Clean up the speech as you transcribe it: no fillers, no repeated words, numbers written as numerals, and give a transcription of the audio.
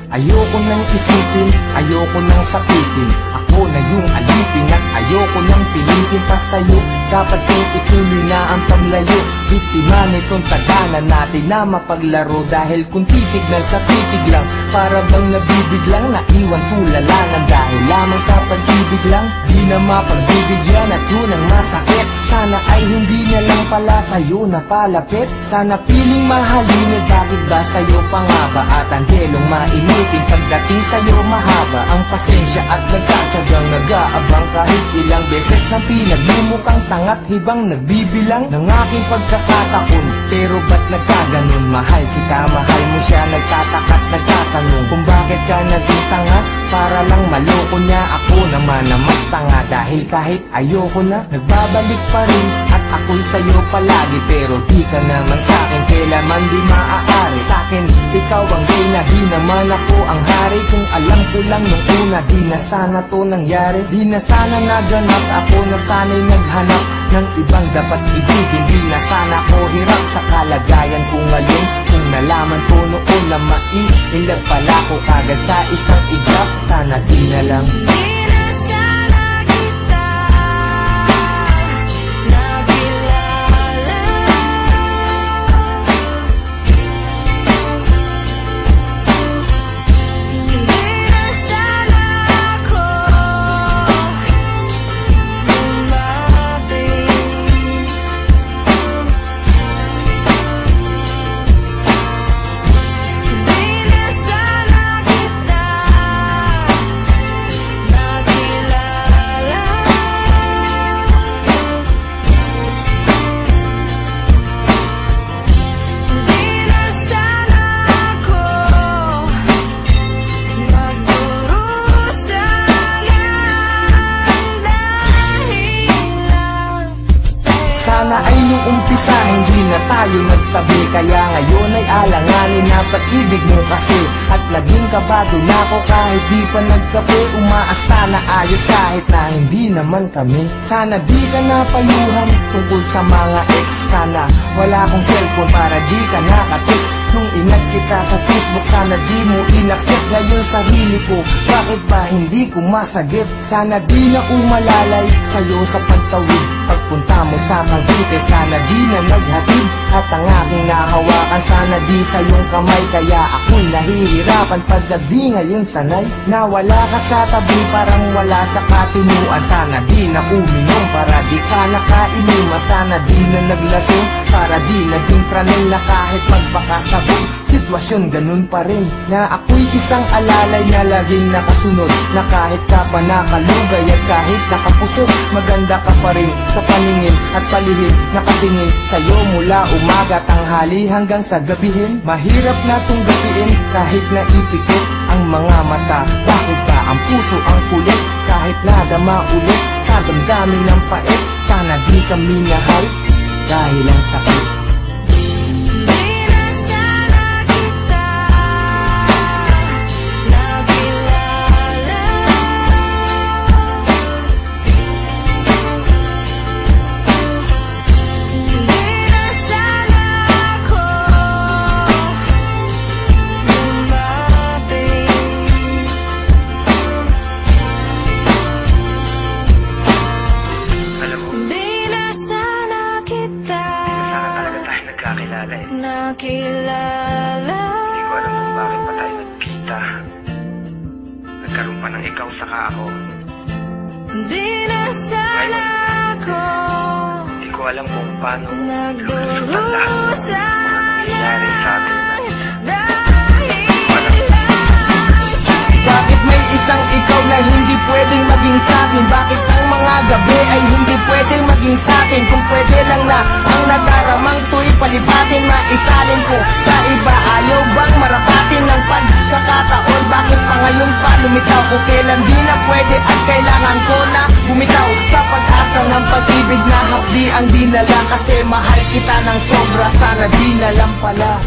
Ayoko nang isipin, ayoko nang sakitin. Ako na yung alipin at ayoko nang pilitin pa sa'yo. Dapat kong ituloy na ang paglayo. Biktima nitong tagalan natin na mapaglaro. Dahil kung titignan sa titig lang, para bang nabibiglang naiwan tulalangan. Dahil lamang sa pag-ibig lang, di na mapagbibigyan at yun ang masakit. Sana ay hindi na lang pala sa'yo napalapit. Sana piling mahalin, bakit ba sa'yo pa nga ba? At ang gelong mainitin pagdating sa'yo mahaba ang pasensya at nagkatsagang nag-aabang. Kahit ilang beses na pinaglumukhang tangat hibang nagbibilang ng aking pagkakataon. Pero ba't nagkaganon? Mahal kita, mahal mo siya. Nagtataka't nagtatanong kung bakit ka naging tanga. Para lang maloko niya, ako naman na mas tanga. Dahil kahit ayoko na, nagbabalik pa rin. At ako'y sa'yo palagi, pero di ka naman sa'kin kailanman di maaari. Sa'kin, ikaw ang reyna, di naman ako ang hari. Kung alam ko lang nung una, di na sana to nangyari. Di na sana naganap, ako na sana'y naghanap ng ibang dapat ibigin. Di na sana ko hirap sa kalagayan ko ngayon. Kung nalaman ko noon na maiilag pala ko kagad sa isang iglap, sana di na lang. Sana ay nung umpisa hindi na tayo nagtabi. Kaya ngayon ay alanganin na pag-ibig mo kasi. At naging kabado na ako kahit di pa nagkape. Umaasta na ayos kahit na hindi naman kami. Sana di ka napayuhan tungkol sa mga ex. Sana wala akong cellphone para di ka nakatext. Nung inag kita sa Facebook, sana di mo inaccept. Ngayon sarili ko, bakit ba hindi ko masagip? Sana di na umalalay sa'yo sa pagtawid. Pagpunta mo sa Cavite, sana di na naghatid. At ang aking nahawakan, sana di sa iyong kamay. Kaya ako'y nahihirapan pag di ngayon sanay. Na wala ka sa tabi, parang wala sa katinuan. Sana di na uminom, para di ka nakainuman. Sana di na naglasing, para di naging pranay. Na kahit magpakasabog, sitwasyon ganun pa rin. Na ako'y isang alalay na laging nakasunod. Na kahit ka pa nakalugay at kahit nakapusot, maganda ka pa rin sa paningin at palihim. Nakatingin sa'yo mula umaga, tanghali hanggang sa gabihin. Mahirap na tong gapiin kahit na ipikit ang mga mata. Bakit ba ang puso ang kulit kahit nadama ulit sa damdamin ng pait? Sana di kami nahal dahil ang sakit. Nakilala. Hindi ko alam kung bakit pa tayo nagkita. Nagkaroon pa ng ikaw saka ako. Di na sana ako. Hindi ko alam kung paano lulusutan lahat ng mga nangyayari sa atin. Bakit may isang ikaw na hindi pwedeng maging sa'kin? Bakit ang mga gabi ay hindi pwedeng maging sa'kin? Kung pwede lang na ang nadaramang to'y palipatin, maisalin ko sa iba. Ayaw bang marapatin ng pagkakataon? Bakit pa ngayon pa lumitaw? Kung kailan di na pwede at kailangan ko na bumitaw sa pag-asa ng pag-ibig na hapdi ang dinala. Kasi mahal kita ng sobra, sana di na lang pala.